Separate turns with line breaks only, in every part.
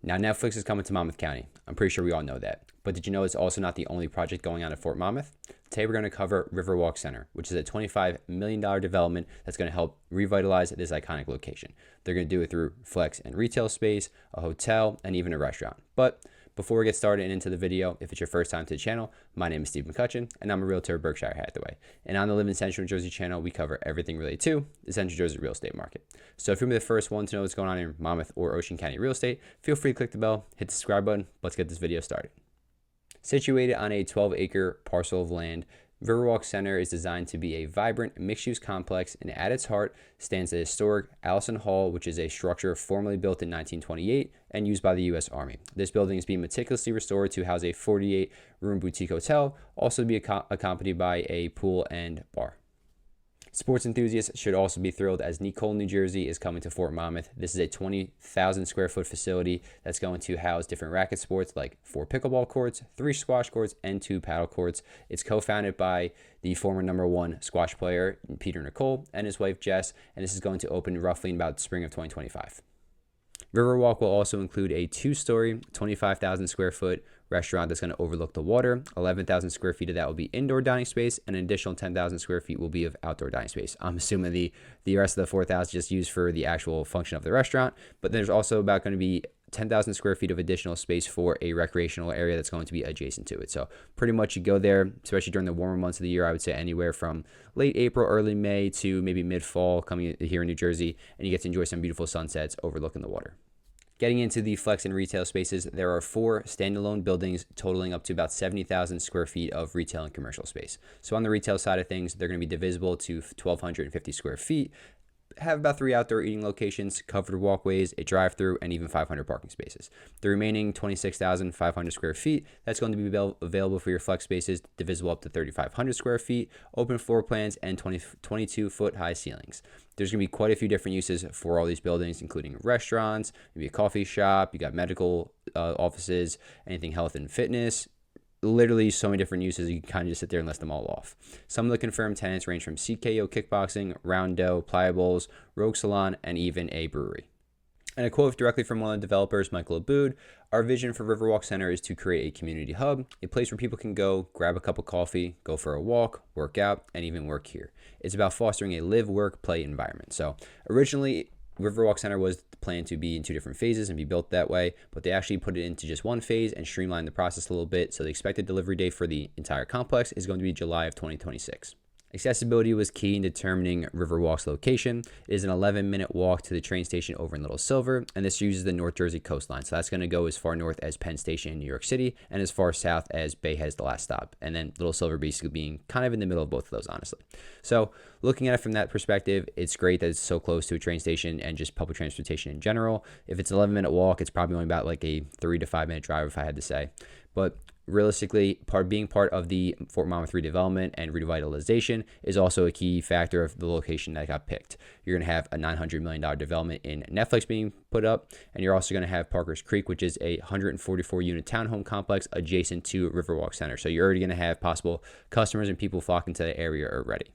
Now, Netflix is coming to Monmouth County. I'm pretty sure we all know that. But did you know it's also not the only project going on at Fort Monmouth? Today, we're going to cover Riverwalk Center, which is a $25 million development that's going to help revitalize this iconic location. They're going to do it through flex and retail space, a hotel, and even a restaurant. But before we get started and into the video, if it's your first time to the channel, my name is Steve McCutcheon, and I'm a realtor at Berkshire Hathaway. And on the Live in Central New Jersey channel, we cover everything related to the Central Jersey real estate market. So if you're the first one to know what's going on in Monmouth or Ocean County real estate, feel free to click the bell, hit the subscribe button. Let's get this video started. Situated on a 12-acre parcel of land, Riverwalk Center is designed to be a vibrant mixed-use complex, and at its heart stands the historic Allison Hall, which is a structure formerly built in 1928 and used by the U.S. Army. This building is being meticulously restored to house a 48-room boutique hotel, also to be accompanied by a pool and bar. Sports enthusiasts should also be thrilled as Nicole, New Jersey is coming to Fort Monmouth. This is a 20,000 square foot facility that's going to house different racket sports like 4 pickleball courts, 3 squash courts, and 2 paddle courts. It's co-founded by the former #1 squash player, Peter Nicole, and his wife, Jess, and this is going to open roughly in about spring of 2025. Riverwalk will also include a 2-story, 25,000 square foot restaurant that's going to overlook the water. 11,000 square feet of that will be indoor dining space, and an additional 10,000 square feet will be of outdoor dining space. I'm assuming the rest of the 4,000 just used for the actual function of the restaurant, but there's also about going to be 10,000 square feet of additional space for a recreational area that's going to be adjacent to it. So pretty much you go there, especially during the warmer months of the year, I would say anywhere from late April, early May to maybe mid-fall coming here in New Jersey, and you get to enjoy some beautiful sunsets overlooking the water. Getting into the flex and retail spaces, there are 4 standalone buildings totaling up to about 70,000 square feet of retail and commercial space. So on the retail side of things, they're going to be divisible to 1,250 square feet, have about 3 outdoor eating locations, covered walkways, a drive-through, and even 500 parking spaces. The remaining 26,500 square feet, that's going to be available for your flex spaces, divisible up to 3,500 square feet, open floor plans, and 22-foot high ceilings. There's going to be quite a few different uses for all these buildings, including restaurants, maybe a coffee shop, you got medical offices, anything health and fitness. Literally so many different uses, you can kind of just sit there and list them all off. Some of the confirmed tenants range from CKO kickboxing, round dough, playa bowls, rogue salon, and even a brewery. And a quote directly from one of the developers, Michael Abood: "Our vision for Riverwalk Center is to create a community hub, a place where people can go, grab a cup of coffee, go for a walk, work out, and even work here. It's about fostering a live, work, play environment." So originally, Riverwalk Center was planned to be in 2 different phases and be built that way, but they actually put it into just 1 phase and streamlined the process a little bit. So the expected delivery date for the entire complex is going to be July of 2026. Accessibility was key in determining Riverwalk's location. It is an 11-minute walk to the train station over in Little Silver, and this uses the North Jersey coastline. So that's going to go as far north as Penn Station in New York City and as far south as Bay Head's the last stop, and then Little Silver basically being kind of in the middle of both of those, honestly. So looking at it from that perspective, it's great that it's so close to a train station and just public transportation in general. If it's an 11-minute walk, it's probably only about like a 3 to 5 minute drive if I had to say. But realistically, being part of the Fort Monmouth redevelopment and revitalization is also a key factor of the location that got picked. You're going to have a $900 million development in Netflix being put up, and you're also going to have Parker's Creek, which is a 144-unit townhome complex adjacent to Riverwalk Center. So you're already going to have possible customers and people flocking to the area already.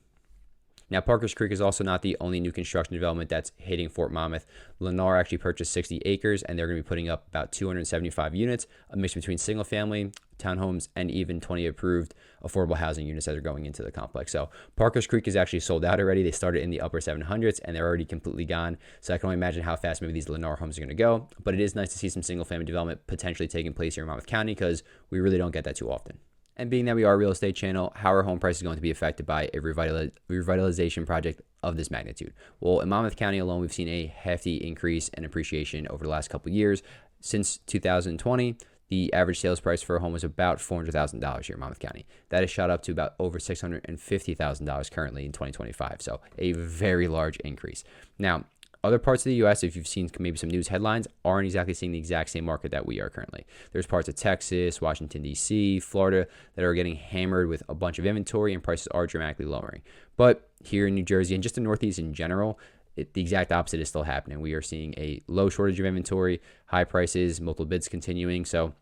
Now, Parker's Creek is also not the only new construction development that's hitting Fort Monmouth. Lennar actually purchased 60 acres, and they're going to be putting up about 275 units, a mix between single-family, townhomes, and even 20 approved affordable housing units that are going into the complex. So Parker's Creek is actually sold out already. They started in the upper 700s, and they're already completely gone. So I can only imagine how fast maybe these Lennar homes are going to go. But it is nice to see some single-family development potentially taking place here in Monmouth County because we really don't get that too often. And being that we are a real estate channel, how are home prices going to be affected by a revitalization project of this magnitude? Well, in Monmouth County alone, we've seen a hefty increase in appreciation over the last couple of years. Since 2020, the average sales price for a home was about $400,000 here in Monmouth County. That has shot up to about over $650,000 currently in 2025. So a very large increase. Now, other parts of the U.S., if you've seen maybe some news headlines, aren't exactly seeing the exact same market that we are currently. There's parts of Texas, Washington, D.C., Florida that are getting hammered with a bunch of inventory and prices are dramatically lowering. But here in New Jersey and just the Northeast in general, the exact opposite is still happening. We are seeing a low shortage of inventory, high prices, multiple bids continuing. So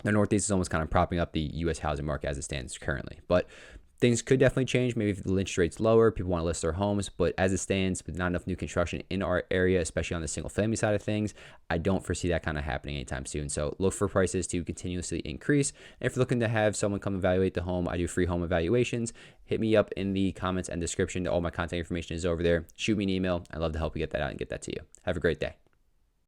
the Northeast is almost kind of propping up the U.S. housing market as it stands currently. But Things could definitely change. Maybe if the interest rate's lower, people want to list their homes. But as it stands, with not enough new construction in our area, especially on the single family side of things, I don't foresee that kind of happening anytime soon. So look for prices to continuously increase. And if you're looking to have someone come evaluate the home, I do free home evaluations. Hit me up in the comments and description. All my contact information is over there. Shoot me an email. I'd love to help you get that out and get that to you. Have a great day.